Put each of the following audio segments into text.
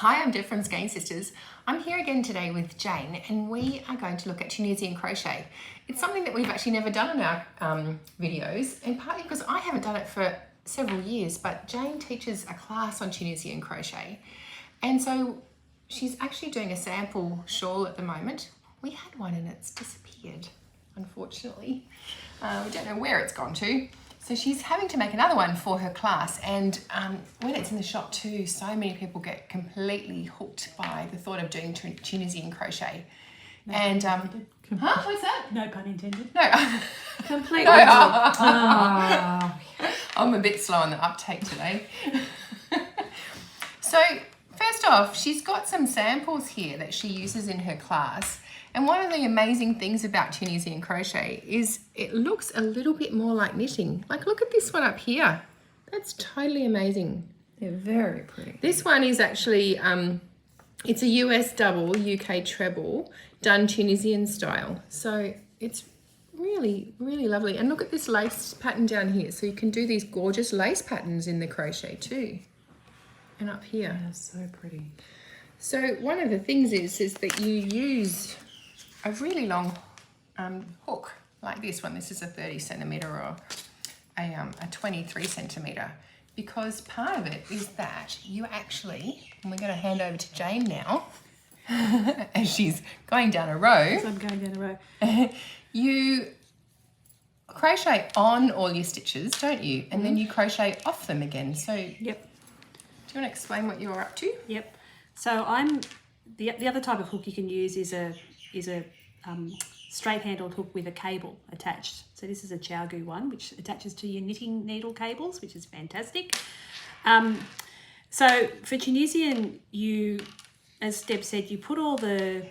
Hi, I'm Deb from Skein Sisters. I'm here again today with Jane and we are going to look at Tunisian crochet. It's something that we've actually never done in our videos, and partly because I haven't done it for several years, but Jane teaches a class on Tunisian crochet, and so she's actually doing a sample shawl at the moment. We had one and it's disappeared, unfortunately. We don't know where it's gone to. So she's having to make another one for her class, and when it's in the shop too, so many people get completely hooked by the thought of doing Tunisian crochet. No and what's that? No pun intended. No. Completely. No. Oh. I'm a bit slow on the uptake today. So first off, she's got some samples here that she uses in her class. And one of the amazing things about Tunisian crochet is it looks a little bit more like knitting. Like, look at this one up here. That's totally amazing. They're very pretty. This one is actually, it's a US double, UK treble, done Tunisian style. So it's really, really lovely. And look at this lace pattern down here. So you can do these gorgeous lace patterns in the crochet too. And up here. They're so pretty. So one of the things is that you use a really long hook like this one. This is a 30 centimeter or a 23 centimeter, because part of it is that you actually, and we're going to hand over to Jane now as she's going down a row. So I'm going down a row. You crochet on all your stitches, don't you? And then you crochet off them again. So Yep. do you want to explain what you're up to? Yep. So I'm the other type of hook you can use is a straight handled hook with a cable attached. So this is a Chowgu one, which attaches to your knitting needle cables, which is fantastic. So for Tunisian, you, as Deb said, you put all the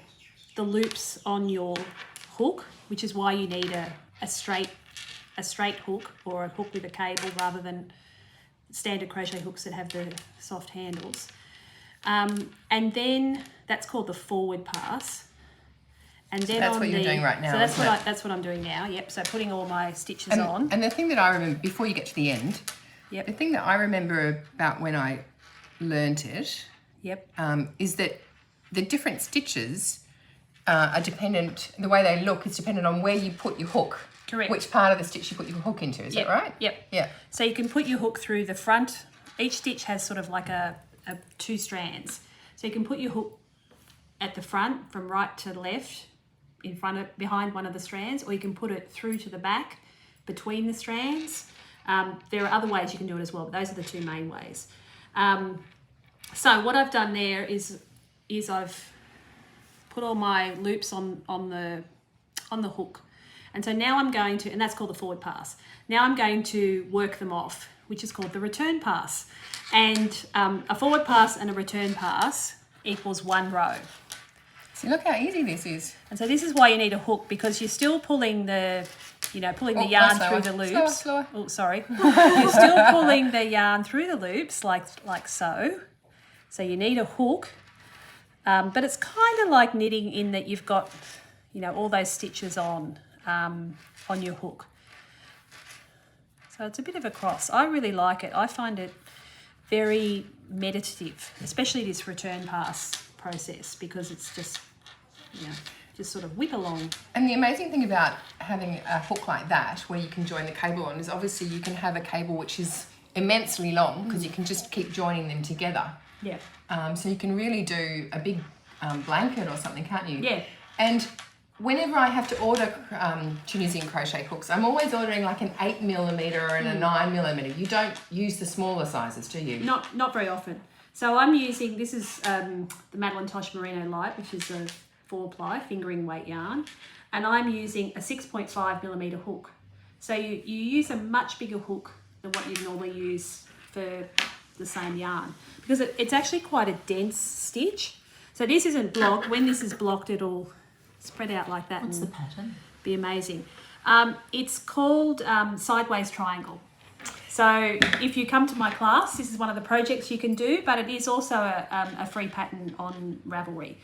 loops on your hook, which is why you need a straight hook or a hook with a cable rather than standard crochet hooks that have the soft handles. And then that's called the forward pass. And then So that's what you're doing right now. So that's what I'm doing now. Yep. So putting all my stitches on. And the thing that I remember before you get to the end, Yep. the thing that I remember about when I learnt it, Yep. is that the different stitches are dependent. The way they look is dependent on where you put your hook. Correct. Which part of the stitch you put your hook into. Is that right? Yep. Yeah. So you can put your hook through the front. Each stitch has sort of like a two strands. So you can put your hook at the front from right to left, behind one of the strands, or you can put it through to the back between the strands. There are other ways you can do it as well, but those are the two main ways. So what I've done there is I've put all my loops on the hook. And so now I'm going to, and that's called the forward pass. Now I'm going to work them off, which is called the return pass. And a forward pass and a return pass equals one row. See, look how easy this is. And so this is why you need a hook, because you're still pulling the yarn through the loops. Slower. Oh, sorry. You're still pulling the yarn through the loops like so. So you need a hook, but it's kind of like knitting in that you've got, all those stitches on your hook. So it's a bit of a cross. I really like it. I find it very meditative, especially this return pass process, because it's just, just sort of whip along. And the amazing thing about having a hook like that, where you can join the cable on, is obviously you can have a cable which is immensely long, because you can just keep joining them together. Yeah. So you can really do a big blanket or something, can't you? Yeah. And whenever I have to order Tunisian crochet hooks, I'm always ordering like an 8mm and a 9mm. You don't use the smaller sizes, do you? Not very often. So I'm using, this is the Madeline Tosh Merino Light, which is a 4-ply fingering weight yarn, and I'm using a 6.5mm hook. So you use a much bigger hook than what you'd normally use for the same yarn, because it's actually quite a dense stitch. So this isn't blocked. When this is blocked, it'll spread out like that. What's the pattern? Be amazing. It's called sideways triangle. So if you come to my class, this is one of the projects you can do, but it is also a free pattern on Ravelry.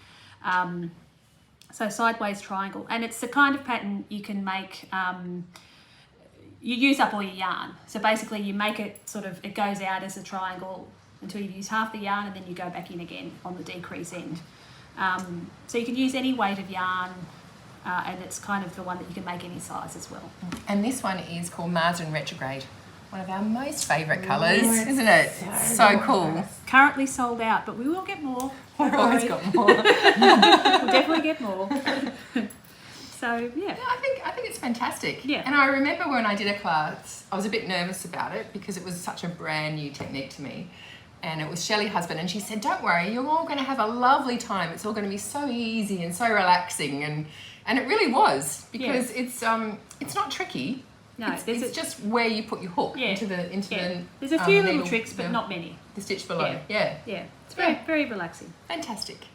So sideways triangle, and it's the kind of pattern you can make, you use up all your yarn. So basically you make it it goes out as a triangle until you've used half the yarn, and then you go back in again on the decrease end. So you can use any weight of yarn, and it's kind of the one that you can make any size as well. And this one is called Mars in Retrograde. One of our most favourite colours, isn't it? So cool. Currently sold out, but we will get more. We've always got more. We'll definitely get more. So yeah. I think it's fantastic. Yeah. And I remember when I did a class, I was a bit nervous about it because it was such a brand new technique to me. And it was Shelley Husband, and she said, "Don't worry, you're all going to have a lovely time. It's all going to be so easy and so relaxing." And it really was, because it's not tricky. No, it's just where you put your hook into the There's a few little needle, tricks, but not many. The stitch below. Yeah. It's very, very relaxing. Fantastic.